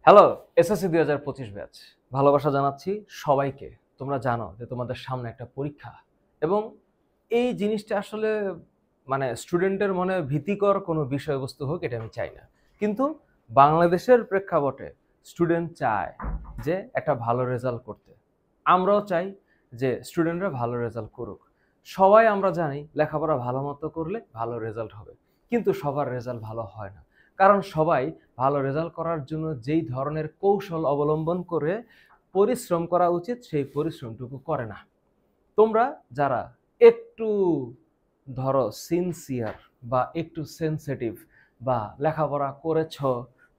Hello, SSC 2025 batch. ভালোবাসা জানাচ্ছি সবাইকে। তোমরা জানো যে তোমাদের সামনে একটা পরীক্ষা এবং এই জিনিসটা আসলে মানে স্টুডেন্টের মনে ভীতিকর কোনো বিষয়বস্তু হোক এটা আমি চাই না। কিন্তু বাংলাদেশের প্রেক্ষাপটে স্টুডেন্ট চায় যে একটা ভালো রেজাল্ট করতে। আমরাও চাই যে স্টুডেন্টরা ভালো রেজাল্ট করুক। সবাই আমরা জানি লেখাপড়া ভালো মতো করলে ভালো রেজাল্ট হবে। কিন্তু সবার রেজাল্ট ভালো হয় না। কারণ সবাই ভালো রেজাল্ট করার জন্য যেই ধরনের কৌশল অবলম্বন করে পরিশ্রম করা উচিত সেই পরিশ্রমটুকু করে না। তোমরা যারা একটু ধরো সিনসিয়ার বা একটু সেনসিটিভ বা লেখাপড়া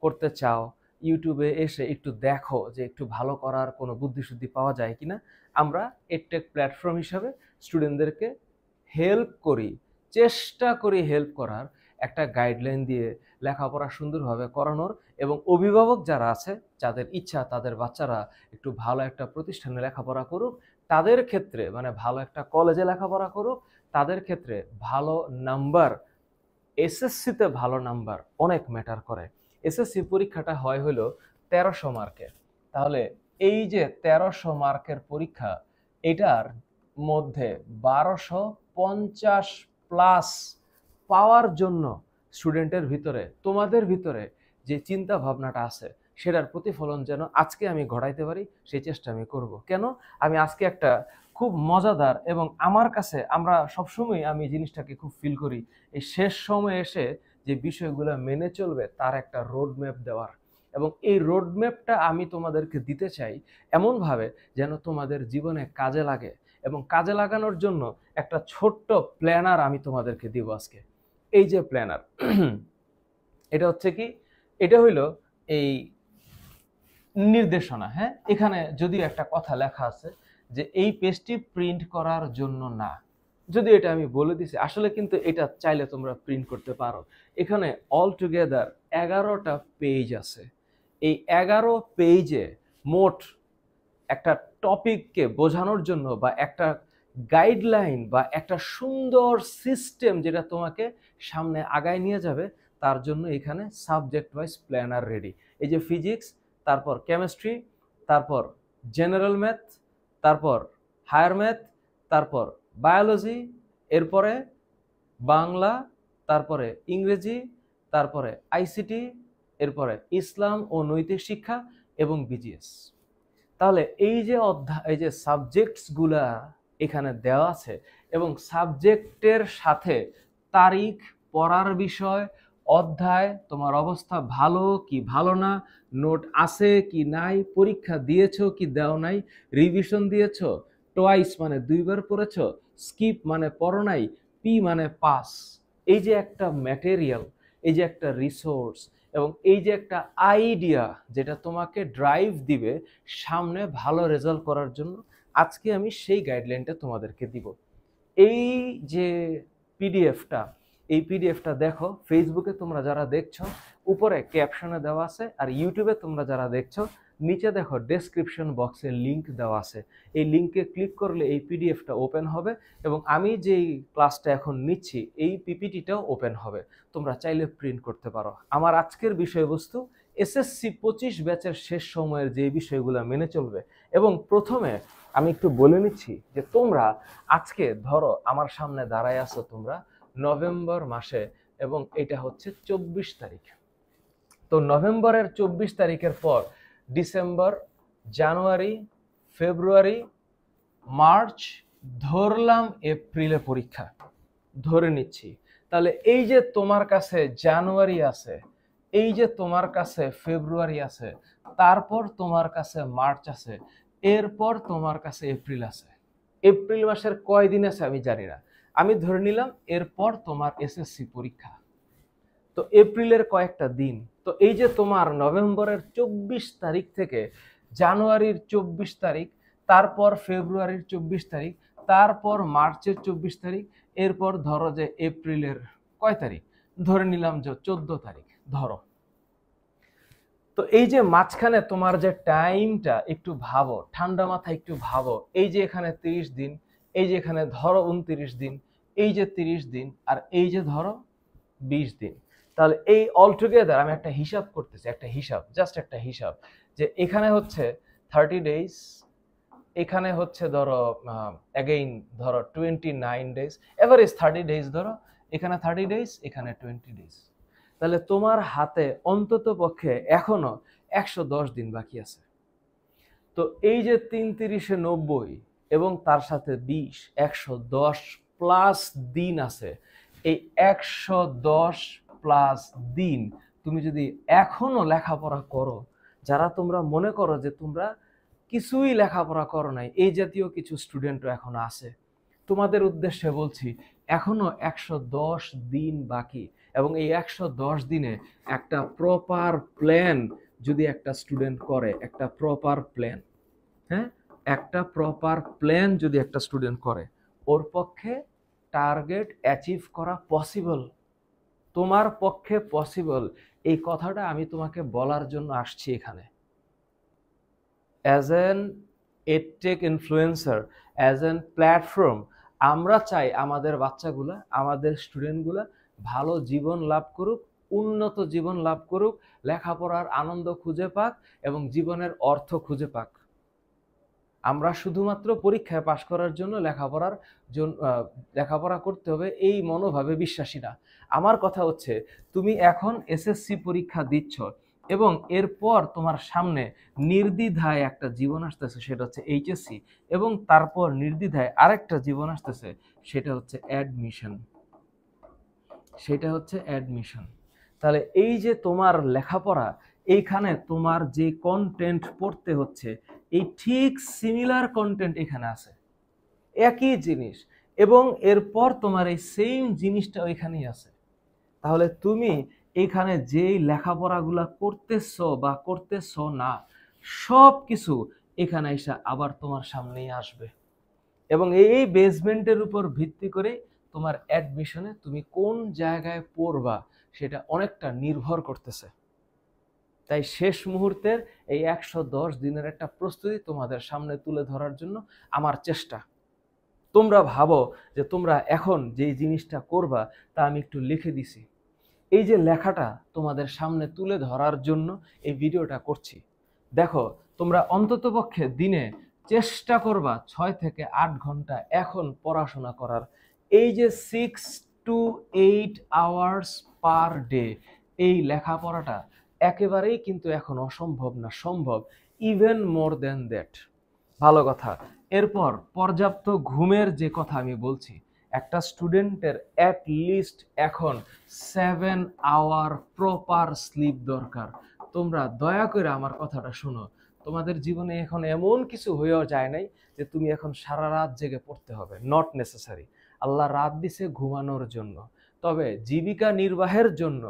করতে চাও, ইউটিউবে এসে একটু দেখো যে একটু ভালো করার কোনো বুদ্ধিশুদ্ধি পাওয়া যায় কিনা, আমরা এডটেক প্ল্যাটফর্ম হিসাবে স্টুডেন্টদেরকে হেল্প করি, চেষ্টা করি হেল্প করার, একটা গাইডলাইন দিয়ে লেখাপড়া সুন্দরভাবে করানোর। এবং অভিভাবক যারা আছে, যাদের ইচ্ছা তাদের বাচ্চারা একটু ভালো একটা প্রতিষ্ঠানে লেখাপড়া করুক, তাদের ক্ষেত্রে মানে ভালো একটা কলেজে লেখাপড়া করুক, তাদের ক্ষেত্রে ভালো নাম্বার, এসএসসিতে ভালো নাম্বার অনেক ম্যাটার করে। এসএসসি পরীক্ষাটা হয় হলো 1300 মার্কের। তাহলে এই যে 1300 মার্কের পরীক্ষা, এটার মধ্যে 1250 প্লাস পাওয়ার জন্য স্টুডেন্টের ভিতরে, তোমাদের ভিতরে যে চিন্তা ভাবনাটা আছে সেটার প্রতিফলন যেন আজকে আমি ঘটাইতে পারি সেই চেষ্টা আমি করব। কেন? আমি আজকে একটা খুব মজাদার এবং আমার কাছে আমরা সবসময় আমি জিনিসটাকে খুব ফিল করি, এই শেষ সময়ে এসে যে বিষয়গুলো মেনে চলবে তার একটা রোড ম্যাপ দেওয়ার। এবং এই রোড ম্যাপটা আমি তোমাদেরকে দিতে চাই এমনভাবে যেন তোমাদের জীবনে কাজে লাগে। এবং কাজে লাগানোর জন্য একটা ছোট্ট প্ল্যানার আমি তোমাদেরকে দিব আজকে। এই যে প্ল্যানার, এটা হচ্ছে কি, এটা হইলো এই নির্দেশনা। হ্যাঁ, এখানে যদিও একটা কথা লেখা আছে যে এই পেজটি প্রিন্ট করার জন্য না, যদি এটা আমি বলে দিছি, আসলে কিন্তু এটা চাইলে তোমরা প্রিন্ট করতে পারো। এখানে অল টুগেদার 11টা পেজ আছে। এই 11 পেজে মোট একটা টপিককে বোঝানোর জন্য বা একটা গাইডলাইন বা একটা সুন্দর সিস্টেম যেটা তোমাকে সামনে আগায় নিয়ে যাবে, তার জন্য এখানে সাবজেক্ট ওয়াইজ প্ল্যানার রেডি। এই যে ফিজিক্স, তারপর কেমিস্ট্রি, তারপর জেনারেল ম্যাথ, তারপর হায়ার ম্যাথ, তারপর বায়োলজি, এরপরে বাংলা, তারপরে ইংরেজি, তারপরে আইসিটি, এরপরে ইসলাম ও নৈতিক শিক্ষা এবং বিজিএস। তাহলে এই যে অধ্যায়, এই যে সাবজেক্টসগুলা এখানে দেওয়া আছে এবং সাবজেক্টের সাথে তারিখ, পড়ার বিষয়, অধ্যায়, তোমার অবস্থা ভালো কি ভালো না, নোট আছে কি নাই, পরীক্ষা দিয়েছো কি দাও নাই, রিভিশন দিয়েছো, টোয়াইস মানে দুইবার পড়েছো, স্কিপ মানে পড়ো নাই, পি মানে পাস। এই যে একটা ম্যাটেরিয়াল, এই যে একটা রিসোর্স এবং এই যে একটা আইডিয়া যেটা তোমাকে ড্রাইভ দিবে সামনে ভালো রেজাল্ট করার জন্য, আজকে আমি সেই গাইডলাইনটা তোমাদেরকে দিব। এই যে পিডিএফটা, এই পিডিএফটা দেখো, ফেসবুকে তোমরা যারা দেখছো উপরে ক্যাপশনে দেওয়া আছে, আর ইউটিউবে তোমরা যারা দেখছো নিচে দেখো ডেসক্রিপশন বক্সে লিংক দেওয়া আছে। এই লিংকে ক্লিক করলে এই পিডিএফটা ওপেন হবে এবং আমি যেই ক্লাসটা এখন নিচ্ছি এই পিপিটিটাও ওপেন হবে। তোমরা চাইলে প্রিন্ট করতে পারো। আমার আজকের বিষয়বস্তু এসএসসি 25 ব্যাচের শেষ সময়ের যে বিষয়গুলো মেনে চলবে। এবং প্রথমে আমি একটু বলে নিচ্ছি যে তোমরা আজকে ধরো আমার সামনে দাঁড়ায় আছো তোমরা নভেম্বর মাসে এবং এটা হচ্ছে 24 তারিখ। তো নভেম্বরের 24 তারিখের পর ডিসেম্বর, জানুয়ারি, ফেব্রুয়ারি, মার্চ, ধরলাম এপ্রিলে পরীক্ষা, ধরে নিচ্ছি। তাহলে এই যে তোমার কাছে জানুয়ারি আছে, এই যে তোমার কাছে ফেব্রুয়ারি আছে, তারপর তোমার কাছে মার্চ আছে, এরপর তোমার কাছে এপ্রিল আছে। এপ্রিল মাসের কয় দিন আছে আমি জানি না, আমি ধরে নিলাম এরপর তোমার এসএসসি পরীক্ষা। তো এপ্রিলের কয়েকটা দিন, তো এই যে তোমার নভেম্বরের 24 তারিখ থেকে জানুয়ারির 24 তারিখ, তারপর ফেব্রুয়ারির 24 তারিখ, তারপর মার্চের 24 তারিখ, এরপর ধরো যে এপ্রিলের কয় তারিখ, ধরে নিলাম যে 14 তারিখ ধরো। তো এই যে মাঝখানে তোমার যে টাইমটা একটু ভাবো, ঠান্ডা মাথায় একটু ভাবো, এই যে এখানে 30 দিন, এই যে এখানে ধরো 29 দিন, এই যে 30 দিন, আর এই যে ধরো 20 দিন। তাহলে এই অল টুগেদার আমি একটা হিসাব করতেছি, একটা হিসাব, জাস্ট একটা হিসাব, যে এখানে হচ্ছে 30 ডেজ, এখানে হচ্ছে ধরো অ্যাগেইন ধরো 29 ডেজ, এভারেজ 30 ডেজ ধরো, এখানে 30 ডেজ, এখানে 20 ডেজ। তাহলে তোমার হাতে অন্তত পক্ষে এখনো 110 দিন বাকি আছে। তো এই যে 3 30 90 এবং তার সাথে 20, 110 প্লাস দিন আছে, এই 110 প্লাস দিন তুমি যদি এখনো লেখাপড়া করো, যারা তোমরা মনে করো যে তোমরা কিছুই লেখাপড়া করো নাই, এই জাতীয় কিছু স্টুডেন্টও এখনো আছে, তোমাদের উদ্দেশ্যে বলছি এখনো 110 দিন বাকি। এবং এই 110 দিনে একটা প্রপার প্ল্যান যদি একটা স্টুডেন্ট করে, একটা প্রপার প্ল্যান, হ্যাঁ, একটা প্রপার প্ল্যান যদি একটা স্টুডেন্ট করে, ওর পক্ষে টার্গেট অ্যাচিভ করা পসিবল, তোমার পক্ষে পসিবল। এই কথাটা আমি তোমাকে বলার জন্য আসছি এখানে। As an edtech influencer, as an platform, আমরা চাই আমাদের বাচ্চাগুলা, আমাদের স্টুডেন্টগুলা ভালো জীবন লাভ করুক, উন্নত জীবন লাভ করুক, লেখাপড়ার আনন্দ খুঁজে পাক এবং জীবনের অর্থ খুঁজে পাক। আমরা শুধুমাত্র পরীক্ষায় পাশ করার জন্য লেখাপড়া করতে হবে এই মনোভাবে বিশ্বাসী না। আমার কথা হচ্ছে, তুমি এখন এসএসসি পরীক্ষা দিচ্ছ এবং এরপর তোমার সামনে নির্দ্বিধায় একটা জীবন আসতেছে, সেটা হচ্ছে এইচএসসি, এবং তারপর নির্দ্বিধায় আরেকটা জীবন আসতেছে, সেটা হচ্ছে অ্যাডমিশন, সেটা হচ্ছে অ্যাডমিশন। তাহলে এই যে তোমার লেখাপড়া, এইখানে তোমার যে কন্টেন্ট পড়তে হচ্ছে, এই ঠিক সিমিলার কন্টেন্ট এখানে আছে, একই জিনিস, এবং এরপর তোমার এই সেম জিনিসটা ওইখানেই আছে। তাহলে তুমি এখানে যেই লেখাপড়াগুলা করতেছো বা করতেছো না, সব কিছু এখানে এসে আবার তোমার সামনেই আসবে, এবং এই বেসমেন্টের উপর ভিত্তি করে তোমার অ্যাডমিশনে তুমি কোন জায়গায় পড়বা সেটা অনেকটা নির্ভর করতেছে। তাই শেষ মুহূর্তের এই 110 দিনের একটা প্রস্তুতি তোমাদের সামনে তুলে ধরার জন্য আমার চেষ্টা। তোমরা ভাবো যে তোমরা এখন যে জিনিসটা করবা তা আমি একটু লিখে দিছি, এই যে লেখাটা তোমাদের সামনে তুলে ধরার জন্য এই ভিডিওটা করছি। দেখো, তোমরা অন্ততপক্ষে দিনে চেষ্টা করবা 6 থেকে 8 ঘন্টা এখন পড়াশোনা করার। এই যে 6 to 8 আওয়ার্স পার ডে, এই লেখাপড়াটা একেবারেই কিন্তু এখন অসম্ভব না, সম্ভব ইভেন মোর দেন দ্যাট। ভালো কথা। এরপর পর্যাপ্ত ঘুমের যে কথা আমি বলছি, একটা স্টুডেন্টের অ্যাট লিস্ট এখন 7 আওয়ার প্রপার স্লিপ দরকার। তোমরা দয়া করে আমার কথাটা শোনো, তোমাদের জীবনে এখন এমন কিছু হয়েও যায় নাই যে তুমি এখন সারা রাত জেগে পড়তে হবে, নট নেসেসারি। আল্লাহ রাত দিছে ঘুমানোর জন্য, তবে জীবিকা নির্বাহের জন্য,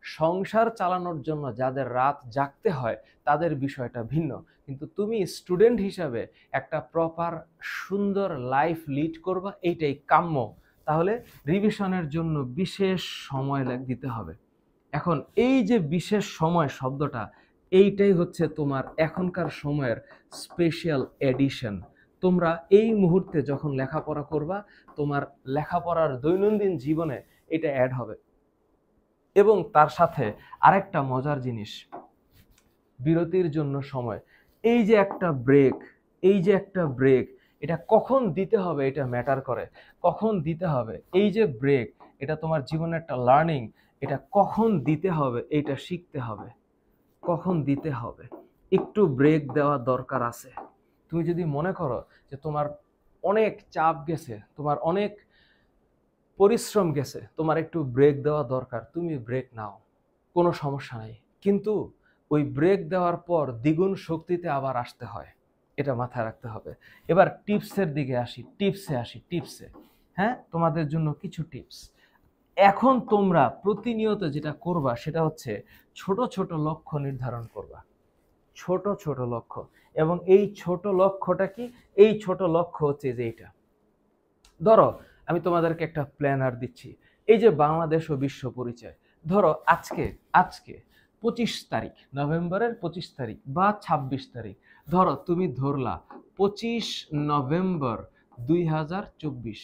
সংসার চালানোর জন্য যাদের রাত জাগতে হয় তাদের বিষয়টা ভিন্ন। কিন্তু তুমি স্টুডেন্ট হিসাবে একটা প্রপার সুন্দর লাইফ লিড করবা, এইটাই কাম্য। তাহলে রিভিশনের জন্য বিশেষ সময় দিতে হবে। এখন এই যে বিশেষ সময় শব্দটা, এইটাই হচ্ছে তোমার এখনকার সময়ের স্পেশাল এডিশন। তোমরা এই মুহূর্তে যখন লেখাপড়া করবা, তোমার লেখাপড়ার দৈনন্দিন জীবনে এটা অ্যাড হবে। এবং তার সাথে আরেকটা মজার জিনিস, বিরতির জন্য সময়। এই যে একটা ব্রেক, এই যে একটা ব্রেক, এটা কখন দিতে হবে এটা ম্যাটার করে। কখন দিতে হবে এই যে ব্রেক, এটা তোমার জীবনে একটা লার্নিং, এটা কখন দিতে হবে এইটা শিখতে হবে। কখন দিতে হবে, একটু ব্রেক দেওয়া দরকার আছে। তুমি যদি মনে করো যে তোমার অনেক চাপ গেছে, তোমার অনেক পরিশ্রম গেছে, তোমার একটু ব্রেক দেওয়া দরকার, তুমি ব্রেক নাও, কোনো সমস্যা নাই। কিন্তু ওই ব্রেক দেওয়ার পর দ্বিগুণ শক্তিতে আবার আসতে হয়, এটা মাথায় রাখতে হবে। এবার টিপসের দিকে আসি, টিপসে। হ্যাঁ, তোমাদের জন্য কিছু টিপস। এখন তোমরা প্রতিনিয়ত যেটা করবা সেটা হচ্ছে ছোট ছোট লক্ষ্য নির্ধারণ করবা, ছোট ছোট লক্ষ্য। এবং এই ছোট লক্ষ্যটা কি? এই ছোট লক্ষ্য হচ্ছে যে এইটা, ধরো আমি তোমাদেরকে একটা প্ল্যানার দিচ্ছি, এই যে বাংলাদেশ ও বিশ্ব পরিচয়, ধরো আজকে 25 তারিখ, নভেম্বরের 25 তারিখ বা 26 তারিখ, ধরো তুমি ধরলা 25 নভেম্বর 2024,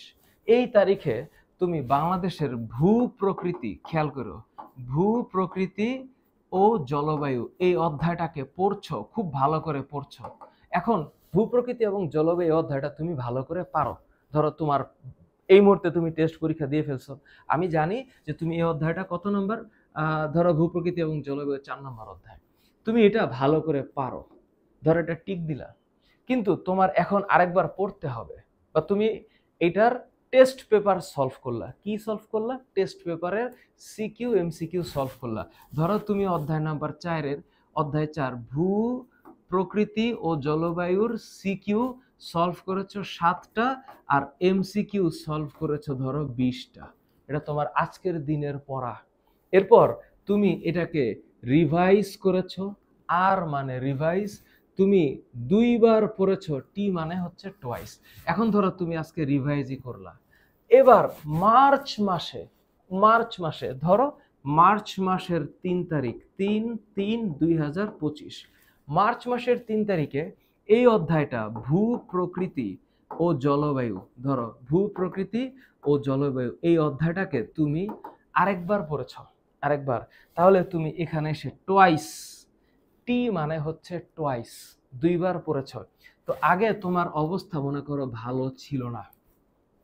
এই তারিখে তুমি বাংলাদেশের ভূ প্রকৃতি খেয়াল করো, ভূ প্রকৃতি ও জলবায়ু এই অধ্যায়টাকে পড়ছো, খুব ভালো করে পড়ছো। এখন ভূ প্রকৃতি এবং জলবায়ু অধ্যায়টা তুমি ভালো করে পারো, ধরো তোমার এই মুহূর্তে তুমি টেস্ট পরীক্ষা দিয়ে ফেলছো, আমি জানি যে তুমি এই অধ্যায়টা কত নম্বর, ধরো ভূ প্রকৃতি এবং জলবায়ু 4 নম্বর অধ্যায়, তুমি এটা ভালো করে পারো, ধরো এটা টিক দিলা। কিন্তু তোমার এখন আরেকবার পড়তে হবে, বা তুমি এটার টেস্ট পেপার সলভ করলা। কি সলভ করলা? টেস্ট পেপারের সিকিউ এমসিকিউ সলভ করলা। ধরো তুমি অধ্যায় নাম্বার 4-এর অধ্যায় 4 ভূ প্রকৃতি ও জলবায়ুর সিকিউ সলভ করেছো 7টা, আর এমসিকিউ সলভ করেছো ধরো 20টা। এটা তোমার আজকের দিনের পড়া। এরপর তুমি এটাকে রিভাইজ করেছো, আর মানে রিভাইজ তুমি 2বার পড়েছো, টি মানে হচ্ছে টোয়াইস। এখন ধরো তুমি আজকে রিভাইজই করলা, এবার মার্চ মাসে ধরো মার্চ মাসের 3 তারিখ, 3/3/2025, মার্চ মাসের 3 তারিখে এই অধ্যায়টা ভূ প্রকৃতি ও জলবায়ু, ধরো ভূ প্রকৃতি ও জলবায়ু এই অধ্যায়টাকে তুমি আরেকবার পড়েছো, আরেকবার। তাহলে তুমি এখানে এসে টোয়াইস, টি মানে হচ্ছে টোয়াইস, 2বার পড়েছো। তো আগে তোমার অবস্থা মনে করো ভালো ছিল না,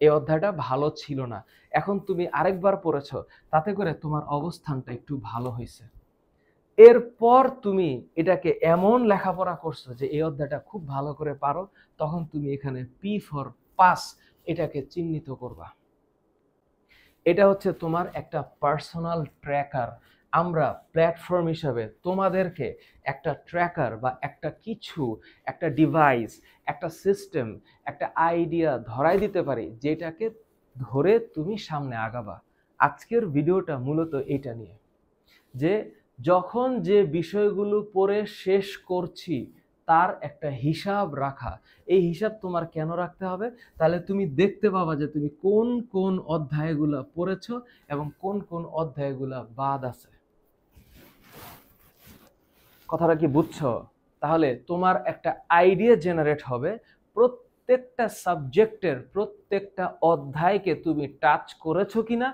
এই অধ্যায়টা ভালো ছিল না, এখন তুমি আরেকবার পড়েছো, তাতে করে তোমার অবস্থানটা একটু ভালো হয়েছে। এরপর তুমি এটাকে এমন লেখাপড়া করছো যে এই অধ্যায়টা খুব ভালো করে পারো, তখন তুমি এখানে পি ফর পাস এটাকে চিহ্নিত করবা। এটা হচ্ছে তোমার একটা পার্সোনাল ট্র্যাকার। আমরা প্ল্যাটফর্ম হিসাবে তোমাদেরকে একটা ট্র্যাকার বা একটা কিছু, একটা ডিভাইস, একটা সিস্টেম, একটা আইডিয়া ধরাই দিতে পারি, যেটাকে ধরে তুমি সামনে আগাবা। আজকের ভিডিওটা মূলত এটা নিয়ে, যে যখন যে বিষয়গুলো পড়ে শেষ করছি তার একটা হিসাব রাখা। এই হিসাব তোমার কেন রাখতে হবে? তাহলে তুমি দেখতে পাবা যে তুমি কোন কোন অধ্যায়গুলো পড়েছো এবং কোন কোন অধ্যায়গুলো বাদ আছে। কথাটা কি বুঝছো? তাহলে তোমার একটা আইডিয়া জেনারেট হবে প্রত্যেকটা সাবজেক্টের প্রত্যেকটা অধ্যায়কে তুমি টাচ করেছো কিনা,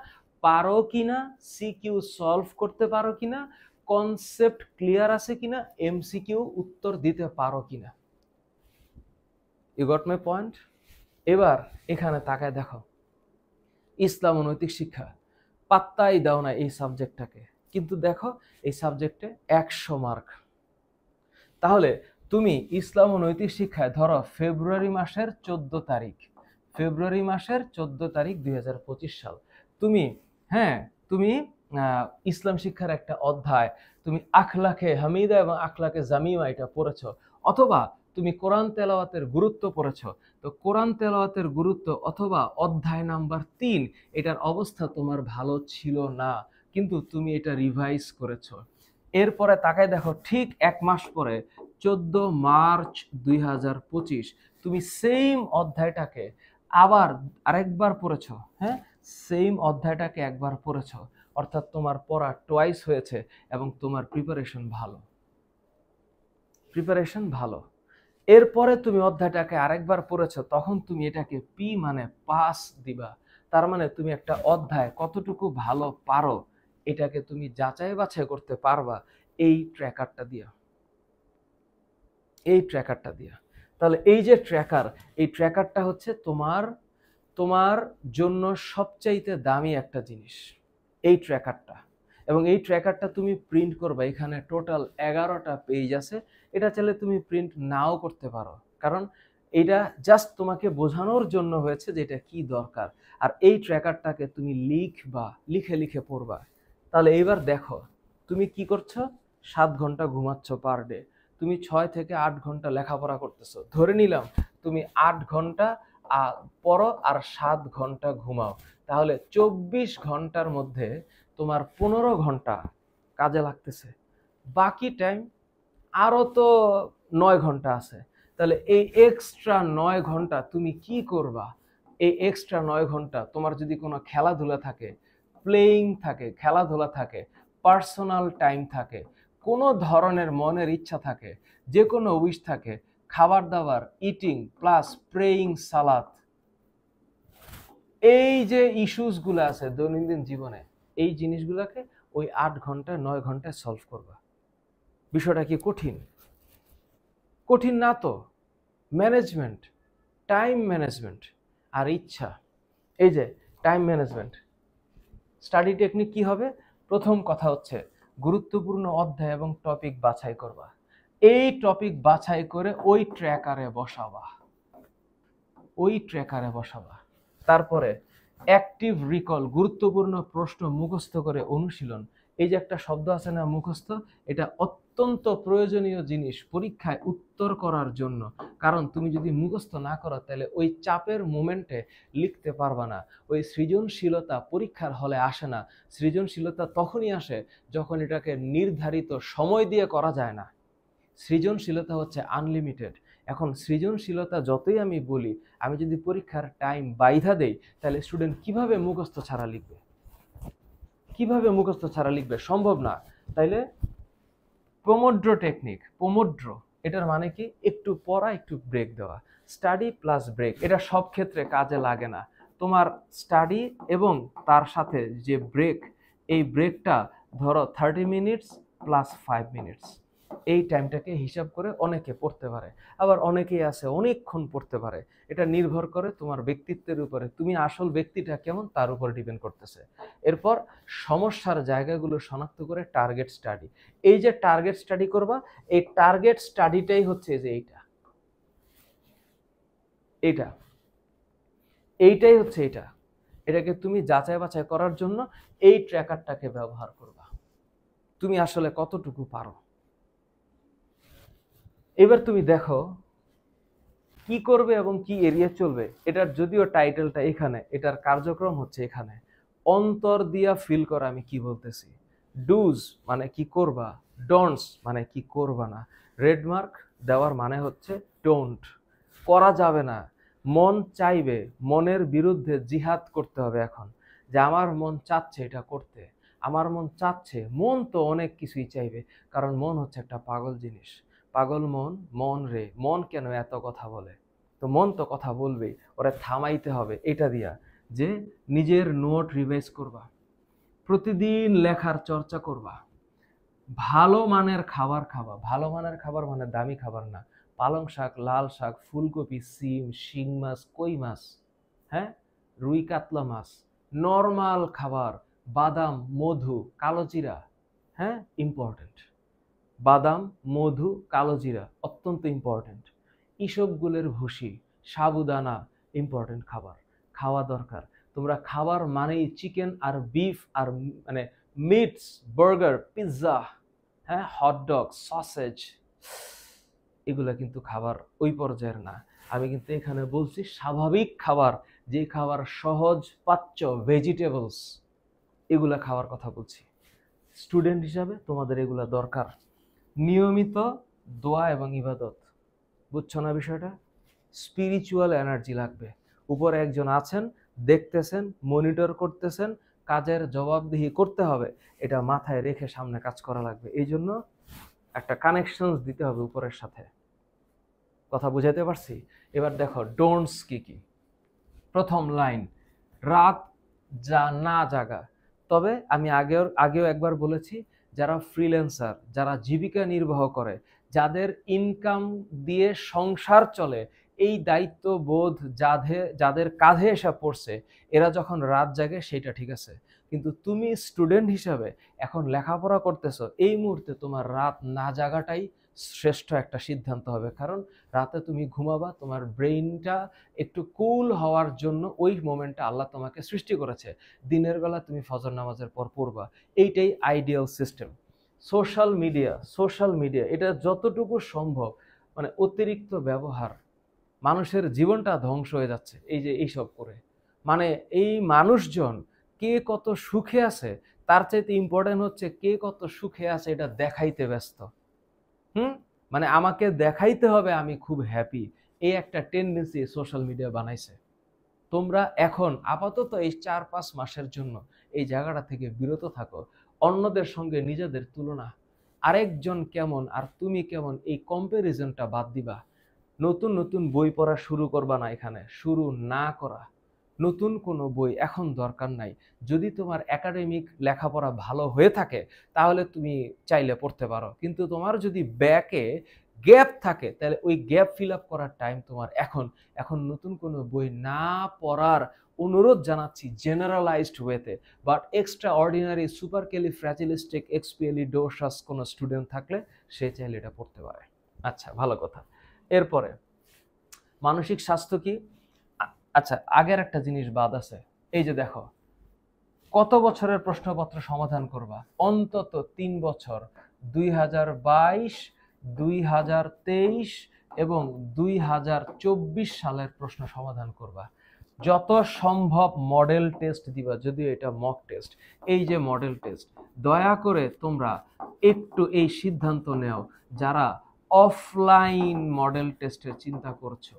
পারো কিনা, সিকিউ সলভ করতে পারো কিনা, কনসেপ্ট ক্লিয়ার আছে কিনা, এমসিকিউ উত্তর দিতে পারো কিনা। You got my point? এবার এখানে তাকায় দেখো, ইসলাম ও নৈতিক শিক্ষা, পাত্তাই দাও না এই সাবজেক্টটাকে, কিন্তু দেখো এই সাবজেক্টে 100 মার্ক। তাহলে তুমি ইসলাম ও নৈতিক শিক্ষায় ধরো ফেব্রুয়ারি মাসের 14 তারিখ, ফেব্রুয়ারি মাসের 14 তারিখ 2025 সাল, তুমি তুমি ইসলাম শিক্ষার একটা অধ্যায়, তুমি আখলাকে হামিদা এবং আখলাকে জামিমা এটা পড়েছো, অথবা তুমি কোরআন তেলাওয়াতের গুরুত্ব পড়েছো। তো কোরআন তেলাওয়াতের গুরুত্ব অথবা অধ্যায় নাম্বার 3 এটার অবস্থা তোমার ভালো ছিল না, কিন্তু তুমি এটা রিভাইজ করেছো। এরপরে তাকায় দেখো, ঠিক 1 মাস পরে 14 মার্চ 2025 তুমি সেম অধ্যায়টাকে আবার আরেকবার পড়েছো। সেম অধ্যায়টাকে একবার পড়েছো, অর্থাৎ তোমার পড়া টোয়াইস হয়েছে এবং তোমার প্রিপারেশন ভালো। এরপরে তুমি অধ্যায়টাকে আরেকবার পড়েছো, তখন তুমি এটাকে পি মানে পাস দিবা। তার মানে তুমি একটা অধ্যায় কতটুকু ভালো পারো এটাকে তুমি যাচাই বাছাই করতে পারবা এই ট্র্যাকারটা দিয়া। তাহলে এই যে ট্র্যাকার, এই ট্র্যাকারটা হচ্ছে তোমার জন্য সবচাইতে দামি একটা জিনিস, এই ট্র্যাকারটা। এবং এই ট্র্যাকারটা তুমি প্রিন্ট করবা, এখানে টোটাল 11টা পেজ আছে। এটা চাইলে তুমি প্রিন্ট নাও করতে পারো, কারণ এটা জাস্ট তোমাকে বোঝানোর জন্য হয়েছে যে এটা কি দরকার। আর এই ট্র্যাকারটাকে তুমি লিখে পড়বা। তাহলে এইবার দেখো তুমি কি করছো, 7 ঘন্টা ঘুমাচ্ছ পার ডে, তুমি 6 থেকে 8 ঘন্টা লেখাপড়া করতেছো, ধরে নিলাম তুমি 8 ঘন্টা পড়ো আর 7 ঘন্টা ঘুমাও, তাহলে 24 ঘন্টার মধ্যে তোমার 15 ঘন্টা কাজে লাগতেছে, বাকি টাইম আরো তো 9 ঘন্টা আছে। তাহলে এই এক্সট্রা 9 ঘন্টা তুমি কি করবা? এই এক্সট্রা 9 ঘন্টা তোমার যদি কোনো খেলাধুলা থাকে, খেলাধুলা থাকে, পার্সোনাল টাইম থাকে, কোনো ধরনের মনের ইচ্ছা থাকে, যে কোনো উইশ থাকে, খাবার দাবার, ইটিং প্লাস প্রেয়িং সালাত, এই যে ইস্যুসগুলো আছে দৈনন্দিন জীবনে, এই জিনিসগুলোকে ওই 8 ঘন্টায় 9 ঘন্টায় সলভ করবা। বিষয়টা কি কঠিন? কঠিন না তো। ম্যানেজমেন্ট, টাইম ম্যানেজমেন্ট আর ইচ্ছা। এই যে টাইম ম্যানেজমেন্ট, স্টাডি টেকনিক কি হবে? প্রথম কথা হচ্ছে গুরুত্বপূর্ণ অধ্যায় এবং টপিক বাছাই করবা। এই টপিক বাছাই করে ওই ট্র্যাকারে বসাবা, ওই ট্র্যাকারে বসাবা। তারপরে অ্যাক্টিভ রিকল, গুরুত্বপূর্ণ প্রশ্ন মুখস্থ করে অনুশীলন। এই যে একটা শব্দ আছে না মুখস্থ, এটা অত্যন্ত প্রয়োজনীয় জিনিস পরীক্ষায় উত্তর করার জন্য। কারণ তুমি যদি মুখস্থ না করো তাহলে ওই চাপের মোমেন্টে লিখতে পারবা না। ওই সৃজনশীলতা পরীক্ষার হলে আসে না। সৃজনশীলতা তখনই আসে যখন এটাকে নির্ধারিত সময় দিয়ে করা যায় না। সৃজনশীলতা হচ্ছে আনলিমিটেড। এখন সৃজনশীলতা যতই আমি বলি, আমি যদি পরীক্ষার টাইম বাইধা দেই, তাহলে স্টুডেন্ট কিভাবে মুখস্থ ছাড়া লিখবে? কিভাবে মুখস্থ ছাড়া লিখবে? সম্ভব না। তাইলে পোমোড্রো টেকনিক, পোমোড্রো এটার মানে কি? একটু পড়া, একটু ব্রেক দেওয়া। স্টাডি প্লাস ব্রেক, এটা সব ক্ষেত্রে কাজে লাগে না। তোমার স্টাডি এবং তার সাথে যে ব্রেক, এই ব্রেকটা ধরো 30 মিনিটস প্লাস 5 মিনিটস। এই টাইমটাকে হিসাব করে অনেকে পড়তে পারে, আবার অনেকেই আছে অনেকক্ষণ পড়তে পারে। এটা নির্ভর করে তোমার ব্যক্তিত্বের উপরে, তুমি আসল ব্যক্তিটা কেমন তার উপর ডিপেন্ড করতেছে। এরপর সমস্যার জায়গাগুলো শনাক্ত করে টার্গেট স্টাডি। এই যে টার্গেট স্টাডি করবা, এই টার্গেট স্টাডিটাই হচ্ছে যে এইটা এইটাই হচ্ছে এটা। এটাকে তুমি যাচাই বাছাই করার জন্য এই ট্র্যাকারটাকে ব্যবহার করবা। তুমি আসলে কতটুকু পারো। এবার তুমি দেখো কি করবে এবং কি এড়িয়ে চলবে। এটার যদিও টাইটেলটা এখানে, এটার কার্যক্রম হচ্ছে এখানে। অন্তর দিয়া ফিল করা আমি কি বলতেছি। ডুজ মানে কি করবা, ডোন্টস মানে কি করবা না। রেড মার্ক দেওয়ার মানে হচ্ছে ডোন্ট, করা যাবে না। মন চাইবে, মনের বিরুদ্ধে জিহাদ করতে হবে এখন। যে আমার মন চাচ্ছে এটা করতে, আমার মন চাচ্ছে। মন তো অনেক কিছুই চাইবে, কারণ মন হচ্ছে একটা পাগল জিনিস। পাগল মন, মন রে, মন কেন এত কথা বলে? তো মন তো কথা বলবেই, ওরা থামাইতে হবে এটা দিয়া। যে নিজের নোট রিভাইজ করবা, প্রতিদিন লেখার চর্চা করবা, ভালো মানের খাবার খাবা। ভালো মানের খাবার মানে দামি খাবার না। পালং শাক, লাল শাক, ফুলকপি, সিম, শিং মাছ, কই মাছ, হ্যাঁ, রুই কাতলা মাছ, নর্মাল খাবার। বাদাম, মধু, কালোজিরা, হ্যাঁ ইম্পর্টেন্ট। বাদাম, মধু, কালোজিরা অত্যন্ত ইম্পর্টেন্ট। ইসবগুলের ভুসি, সাবুদানা ইম্পর্টেন্ট খাবার, খাওয়া দরকার। তোমরা খাবার মানেই চিকেন আর বিফ আর মানে মিটস, বার্গার, পিৎজা, হ্যাঁ, হটডগ, সসেজ, এগুলা কিন্তু খাবার ওই পর্যায়ের না। আমি কিন্তু এখানে বলছি স্বাভাবিক খাবার, যে খাবার সহজ পাচ্য, ভেজিটেবলস, এগুলা খাওয়ার কথা বলছি। স্টুডেন্ট হিসাবে তোমাদের এগুলা দরকার। নিয়মিত দোয়া এবং ইবাদত, বুঝছো না বিষয়টা? স্পিরিচুয়াল এনার্জি লাগবে। উপরে একজন আছেন, দেখতেছেন, মনিটর করতেছেন, কাজের জবাবদিহি করতে হবে, এটা মাথায় রেখে সামনে কাজ করা লাগবে। এই জন্য একটা কানেকশন দিতে হবে উপরের সাথে। কথা বুঝাতে পারছি? এবার দেখো ডোন্টস কি কি। প্রথম লাইন, রাত যা না জাগা। তবে আমি আগেও একবার বলেছি, যারা ফ্রিল্যান্সার, যারা জীবিকা নির্বাহ করে, যাদের ইনকাম দিয়ে সংসার চলে, এই দায়িত্ববোধ যাদের কাঁধে এসে পড়ছে, এরা যখন রাত জাগে সেটা ঠিক আছে। কিন্তু তুমি স্টুডেন্ট হিসাবে এখন লেখাপড়া করতেছো, এই মুহূর্তে তোমার রাত না জাগাটাই শ্রেষ্ঠ একটা সিদ্ধান্ত হবে। কারণ রাতে তুমি ঘুমাবা, তোমার ব্রেইনটা একটু কুল হওয়ার জন্য ওই মোমেন্টটা আল্লাহ তোমাকে সৃষ্টি করেছে। দিনের বেলা তুমি ফজর নামাজের পর পড়বা, এইটাই আইডিয়াল সিস্টেম। সোশ্যাল মিডিয়া এটা যতটুকু সম্ভব মানে অতিরিক্ত ব্যবহার, মানুষের জীবনটা ধ্বংস হয়ে যাচ্ছে এই যে এইসব করে। মানে এই মানুষজন কে কত সুখে আছে তার চাইতে ইম্পর্টেন্ট হচ্ছে কে কত সুখে আছে এটা দেখাইতে ব্যস্ত। মানে আমাকে দেখাইতে হবে আমি খুব হ্যাপি, এই একটা টেন্ডেন্সি সোশ্যাল মিডিয়া বানাইছে। তোমরা এখন আপাতত এই 4-5 মাসের জন্য এই জায়গাটা থেকে বিরত থাকো। অন্যদের সঙ্গে নিজেদের তুলনা, আরেকজন কেমন আর তুমি কেমন, এই কম্প্যারিজনটা বাদ দিবা। নতুন নতুন বই পড়া শুরু করবা না, এখানে শুরু না করা। নতুন কোনো বই এখন দরকার নাই। যদি তোমার একাডেমিক লেখাপড়া ভালো হয়ে থাকে তাহলে তুমি চাইলে পড়তে পারো, কিন্তু তোমার যদি ব্যাকে গ্যাপ থাকে তাহলে ওই গ্যাপ ফিল আপ করার টাইম তোমার এখন। এখন নতুন কোনো বই না পড়ার অনুরোধ জানাচ্ছি জেনারেলাইজড ওয়েতে। বাট এক্সট্রা অর্ডিনারি সুপার ক্যালিফ্র্যাজিলিস্টিক এক্সপিএলিডোসাস কোনো স্টুডেন্ট থাকলে সে চাইলে এটা পড়তে পারে। আচ্ছা, ভালো কথা। এরপরে মানসিক স্বাস্থ্য কি? আচ্ছা, আগের একটা জিনিস বাদ আছে। এই যে দেখো, কত বছরের প্রশ্নপত্র সমাধান করবা? অন্তত 3 বছর, 2022, 2023 এবং 2024 সালের প্রশ্ন সমাধান করবা। যত সম্ভব মডেল টেস্ট দিবা, যদিও এটা মক টেস্ট। এই যে মডেল টেস্ট, দয়া করে তোমরা একটু এই সিদ্ধান্ত নেও যারা অফলাইন মডেল টেস্টের চিন্তা করছো।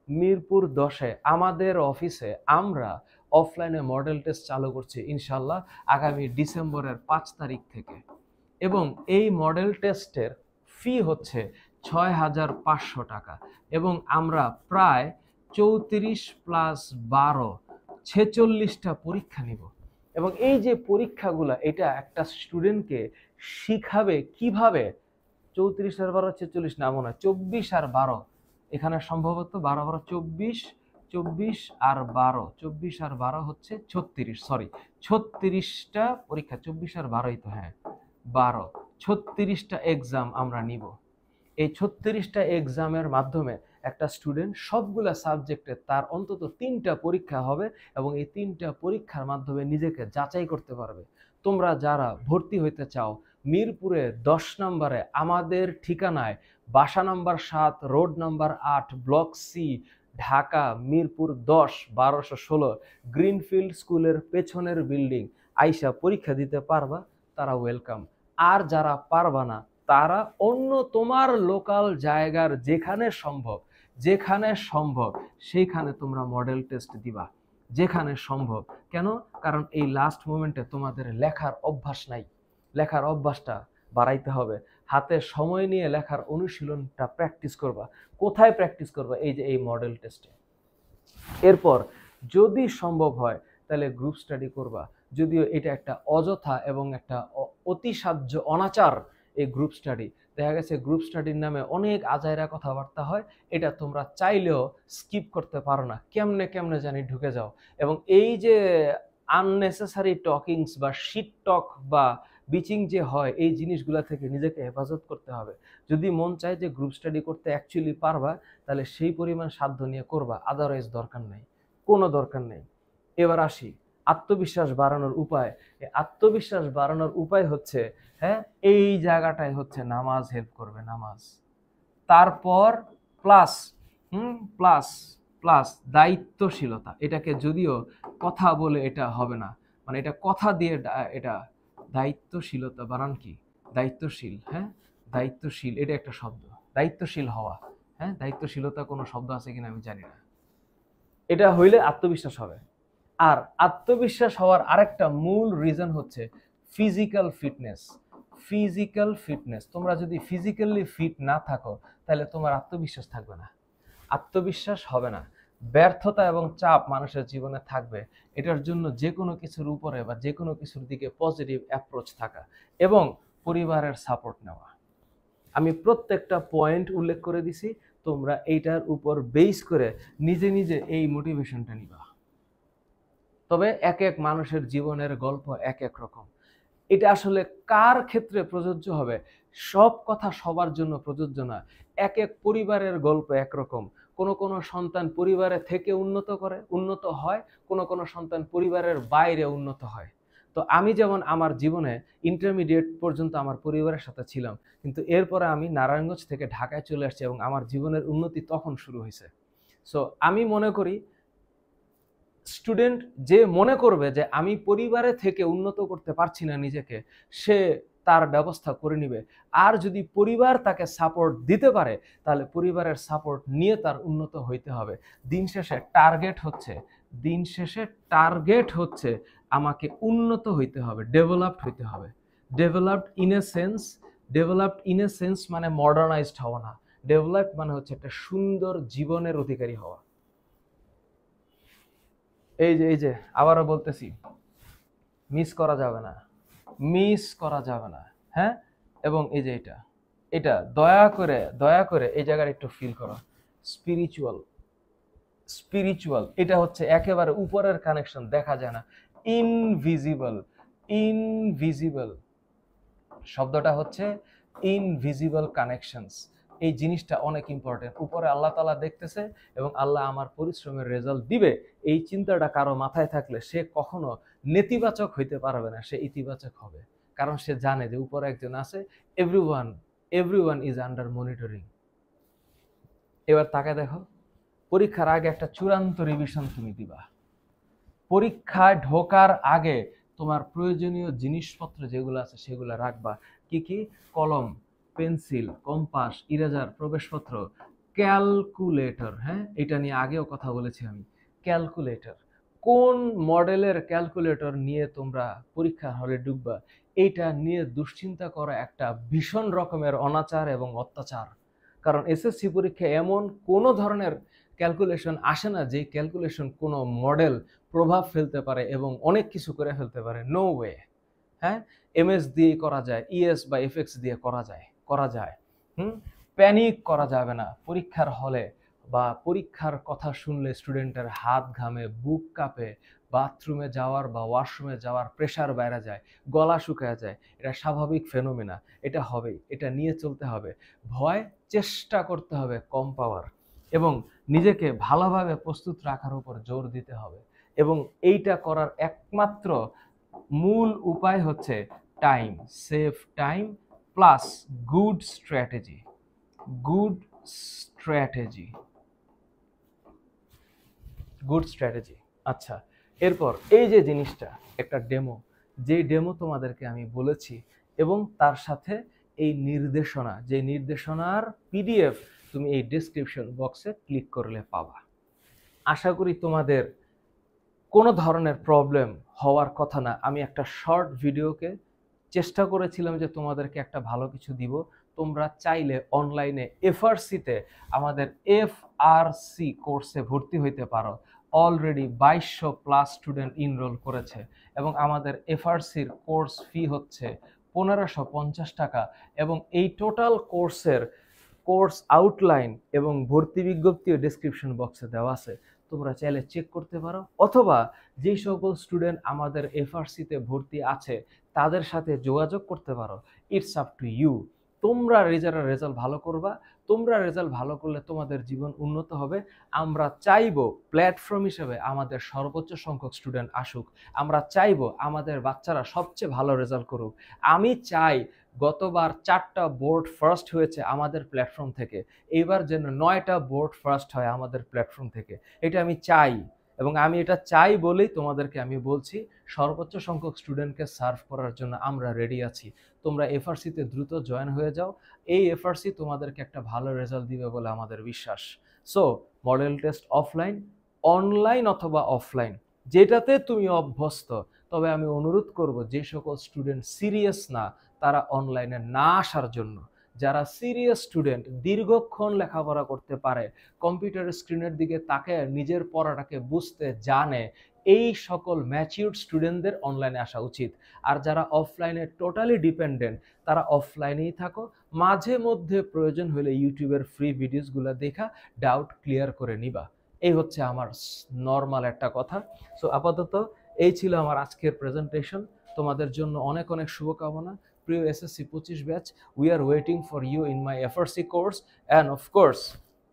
মিরপুর 10-এ আমাদের অফিসে আমরা অফলাইনে মডেল টেস্ট চালু করছি ইনশাল্লাহ আগামী ডিসেম্বরের 5 তারিখ থেকে। এবং এই মডেল টেস্টের ফি হচ্ছে 6,500 টাকা এবং আমরা প্রায় 34 + 12 46টা পরীক্ষা নিব। এবং এই যে পরীক্ষাগুলো, এটা একটা স্টুডেন্টকে শিখাবে কিভাবে 34 আর 12 46 না, মনে হয় 24 আর 12, এখানে সম্ভবত 12 12 24, 24 আর 12, 24 আর 12 হচ্ছে 36, সরি 36টা পরীক্ষা, 24 আর 12ই তো, হ্যাঁ 12, 36টা এক্সাম আমরা নিব। এই 36টা এক্সামের মাধ্যমে একটা স্টুডেন্ট সবগুলা সাবজেক্টে তার অন্তত 3টা পরীক্ষা হবে এবং এই 3টা পরীক্ষার মাধ্যমে নিজেকে যাচাই করতে পারবে। তোমরা যারা ভর্তি হইতে চাও মিরপুরে 10 নম্বরে আমাদের ঠিকানায়, বাসা number 7, road number 8, block C, Dhaka Mirpur 10, 1216, Greenfield স্কুলের পেছনের বিল্ডিং, আইসা পরীক্ষা দিতে পারবা, তারা ওয়েলকাম। আর যারা পারবা না তারা অন্য তোমার লোকাল জায়গার যেখানে সম্ভব সেইখানে তোমরা মডেল টেস্ট দিবা, যেখানে সম্ভব। কেন? কারণ এই লাস্ট মোমেন্টে তোমাদের লেখার অভ্যাস নাই, লেখার অভ্যাসটা বাড়াইতে হবে। হাতে সময় নিয়ে লেখার অনুশীলনটা প্র্যাকটিস করবা। কোথায় প্র্যাকটিস করবা? এই যে এই মডেল টেস্টে। এরপর যদি সম্ভব হয় তাহলে গ্রুপ স্টাডি করবা, যদিও এটা একটা অযথা এবং একটা অতিসাহ্য অনাচার। এই গ্রুপ স্টাডি, দেখা গেছে গ্রুপ স্টাডির নামে অনেক আজাইরা কথাবার্তা হয়, এটা তোমরা চাইলেও স্কিপ করতে পারো না, কেমনে কেমনে জানি ঢুকে যাও। এবং এই যে আননেসেসারি টকিংস বা শিট টক বা বিচিং যে হয়, এই জিনিসগুলা থেকে নিজেকে হেফাজত করতে হবে। যদি মন চায় যে গ্রুপ স্টাডি করতে অ্যাকচুয়ালি পারবা, তাহলে সেই পরিমাণ সাধ্য নিয়ে করবা, আদারওয়াইজ দরকার নেই, কোনো দরকার নেই। এবার আসি আত্মবিশ্বাস বাড়ানোর উপায়। আত্মবিশ্বাস বাড়ানোর উপায় হচ্ছে, হ্যাঁ, এই জায়গাটায় হচ্ছে নামাজ হেল্প করবে, নামাজ। তারপর প্লাস প্লাস প্লাস দায়িত্বশীলতা। এটাকে যদিও কথা বলে এটা হবে না, মানে এটা কথা দিয়ে এটা দায়িত্বশীলতা, বানান কি? দায়িত্বশীল, হ্যাঁ দায়িত্বশীল, এটা একটা শব্দ, দায়িত্বশীল হওয়া। হ্যাঁ, দায়িত্বশীলতা কোনো শব্দ আছে কিনা আমি জানি না। এটা হইলে আত্মবিশ্বাস হবে। আর আত্মবিশ্বাস হওয়ার আরেকটা মূল রিজন হচ্ছে ফিজিক্যাল ফিটনেস। ফিজিক্যাল ফিটনেস, তোমরা যদি ফিজিক্যালি ফিট না থাকো তাহলে তোমার আত্মবিশ্বাস থাকবে না, আত্মবিশ্বাস হবে না। ব্যর্থতা এবং চাপ মানুষের জীবনে থাকবে, এটার জন্য যে কোনো কিছুর উপরে বা যে কোনো কিছুর দিকে পজিটিভ অ্যাপ্রোচ থাকা এবং পরিবারের সাপোর্ট নেওয়া। আমি প্রত্যেকটা পয়েন্ট উল্লেখ করে দিছি, তোমরা এইটার উপর বেস করে নিজে নিজে এই মোটিভেশনটা নিবা। তবে এক এক মানুষের জীবনের গল্প এক এক রকম। এটা আসলে কার ক্ষেত্রে প্রযোজ্য হবে, সব কথা সবার জন্য প্রযোজ্য না। এক এক পরিবারের গল্প একরকম। কোনো কোনো সন্তান পরিবারে থেকে উন্নত হয়, কোনো কোনো সন্তান পরিবারের বাইরে উন্নত হয়। তো আমি যেমন আমার জীবনে ইন্টারমিডিয়েট পর্যন্ত আমার পরিবারের সাথে ছিলাম, কিন্তু এরপরে আমি নারায়ণগঞ্জ থেকে ঢাকায় চলে আসছি এবং আমার জীবনের উন্নতি তখন শুরু হয়েছে। সো আমি মনে করি স্টুডেন্ট যে মনে করবে যে আমি পরিবারে থেকে উন্নত করতে পারছি না নিজেকে, সে তার ব্যবস্থা করে নিবে। আর যদি পরিবার তাকে সাপোর্ট দিতে পারে তাহলে পরিবারের সাপোর্ট নিয়ে তার উন্নত হইতে হবে। দিন শেষে টার্গেট হচ্ছে আমাকে উন্নত হইতে হবে, ডেভেলপড হইতে হবে। ডেভেলপড ইন এ সেন্স মানে মডার্নাইজড হওয়া না। ডেভেলপড মানে হচ্ছে একটা সুন্দর জীবনের অধিকারী হওয়া। এই যে আবারও বলতেছি, মিস করা যাবে না, মিস করা যাবে না। হ্যাঁ, এবং এই যে এটা দয়া করে এই জায়গায় একটু ফিল করো। স্পিরিচুয়াল, স্পিরিচুয়াল এটা হচ্ছে একেবারে উপরের কানেকশন, দেখা যায় না। ইনভিজিবল, ইনভিজিবল শব্দটা হচ্ছে ইনভিজিবল কানেকশনস। এই জিনিসটা অনেক ইম্পর্টেন্ট। উপরে আল্লাহ তাআলা দেখতেছে এবং আল্লাহ আমার পরিশ্রমের রেজাল্ট দিবে, এই চিন্তাটা কারো মাথায় থাকলে সে কখনো নেতিবাচক হইতে পারবে না, সে ইতিবাচক হবে। কারণ সে জানে যে উপরে একজন আছে, everyone everyone is under monitoring. এবার তাকায় দেখো, পরীক্ষার আগে একটা চূড়ান্ত রিভিশন তুমি দিবা। পরীক্ষায় ঢোকার আগে তোমার প্রয়োজনীয় জিনিসপত্র যেগুলো আছে সেগুলো রাখবা। কি কি? কলম, পেন্সিল, কম্পাস, ইরেজার, প্রবেশপত্র, ক্যালকুলেটর। হ্যাঁ, এটা নিয়ে আগেও কথা বলেছি আমি। ক্যালকুলেটর, কোন মডেলের ক্যালকুলেটর নিয়ে তোমরা পরীক্ষা হলে ঢুকবা, এইটা নিয়ে দুশ্চিন্তা করা একটা ভীষণ রকমের অনাচার এবং অত্যাচার। কারণ এসএসসি পরীক্ষায় এমন কোনো ধরনের ক্যালকুলেশন আসে না যে ক্যালকুলেশন কোনো মডেল প্রভাব ফেলতে পারে এবং অনেক কিছু করে ফেলতে পারে। No way. হ্যাঁ, এমএস দিয়ে করা যায়, ইএস বা এফএক্স দিয়ে করা যায়। প্যানিক করা যাবে না পরীক্ষার হলে, বা পরীক্ষার কথা শুনলে স্টুডেন্টের হাত ঘামে, বুক কাঁপে, বাথরুমে যাওয়ার বা ওয়াশরুমে যাওয়ার প্রেশার বাইরে যায়, গলা শুকায় যায়। এটা স্বাভাবিক ফেনোমেনা, এটা হবেই, এটা নিয়ে চলতে হবে। ভয় চেষ্টা করতে হবে কম পাওয়ার, এবং নিজেকে ভালোভাবে প্রস্তুত রাখার উপর জোর দিতে হবে। এবং এইটা করার একমাত্র মূল উপায় হচ্ছে time, save time plus good strategy. Good strategy, good strategy. আচ্ছা, এরপর এই যে জিনিসটা, একটা ডেমো, যে ডেমো তোমাদেরকে আমি বলেছি, এবং তার সাথে এই নির্দেশনা, যে নির্দেশনার পিডিএফ তুমি এই ডেসক্রিপশন বক্সে ক্লিক করলে পাবা। আশা করি তোমাদের কোনো ধরনের প্রবলেম হওয়ার কথা না। আমি একটা শর্ট ভিডিওকে চেষ্টা করেছিলাম যে তোমাদেরকে একটা ভালো কিছু দিব। তোমরা চাইলে অনলাইনে এফআরসিতে আমাদের এফআরসি কোর্সে ভর্তি হইতে পারো। অলরেডি 2200+ স্টুডেন্ট ইনরোল করেছে, এবং আমাদের এফআরসির কোর্স ফি হচ্ছে 1550 টাকা, এবং এই টোটাল কোর্স আউটলাইন এবং ভর্তি বিজ্ঞপ্তিও ডেসক্রিপশন বক্সে দেওয়া আছে। তোমরা চাইলে চেক করতে পারো, অথবা যেই সকল স্টুডেন্ট আমাদের এফআরসিতে ভর্তি আছে তাদের সাথে যোগাযোগ করতে পারো। It's up to you. তোমরা রেজাল্ট ভালো করবা, তোমরা রেজাল্ট ভালো করলে তোমাদের জীবন উন্নত হবে। আমরা চাইবো প্ল্যাটফর্ম হিসেবে আমাদের সর্বোচ্চ সংখ্যক স্টুডেন্ট আসুক। আমরা চাইবো আমাদের বাচ্চারা সবচেয়ে ভালো রেজাল্ট করুক। আমি চাই, গতবার 4টা বোর্ড ফার্স্ট হয়েছে আমাদের প্ল্যাটফর্ম থেকে, এইবার যেন 9টা বোর্ড ফার্স্ট হয় আমাদের প্ল্যাটফর্ম থেকে। এটা আমি চাই, এবং আমি এটা চাই বলেই তোমাদেরকে আমি বলছি, সর্বোচ্চ সংখ্যক স্টুডেন্টকে সার্ভ করার জন্য আমরা রেডি আছি। তোমরা এফআরসিতে দ্রুত জয়েন হয়ে যাও। এই এফআরসি তোমাদেরকে একটা ভালো রেজাল্ট দিবে বলে আমাদের বিশ্বাস। So model test offline, online অথবা অফলাইন, যেটাতে তুমি অভ্যস্ত। তবে আমি অনুরোধ করব, যে সকল স্টুডেন্ট সিরিয়াস না তারা অনলাইনে না আসার জন্য। যারা সিরিয়াস স্টুডেন্ট, দীর্ঘক্ষণ লেখাপড়া করতে পারে, কম্পিউটার স্ক্রিনের দিকে তাকিয়ে নিজের পড়াটাকে বুঝতে জানে, এই সকল ম্যাচিউরড স্টুডেন্টদের অনলাইনে আসা উচিত। আর যারা অফলাইনে টোটালি ডিপেন্ডেন্ট, তারা অফলাইনেই থাকো। মাঝে মধ্যে প্রয়োজন হলে ইউটিউবের ফ্রি ভিডিওসগুলো দেখা ডাউট ক্লিয়ার করে নিবা। এই হচ্ছে আমার নর্মাল একটা কথা। সো আপাতত এই ছিল আমার আজকের প্রেজেন্টেশন। তোমাদের জন্য অনেক অনেক শুভকামনা। প্রিয় SSC 25 batch, we are waiting for you in my FRC course, and of course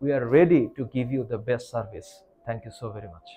we are ready to give you the best service. Thank you so very much.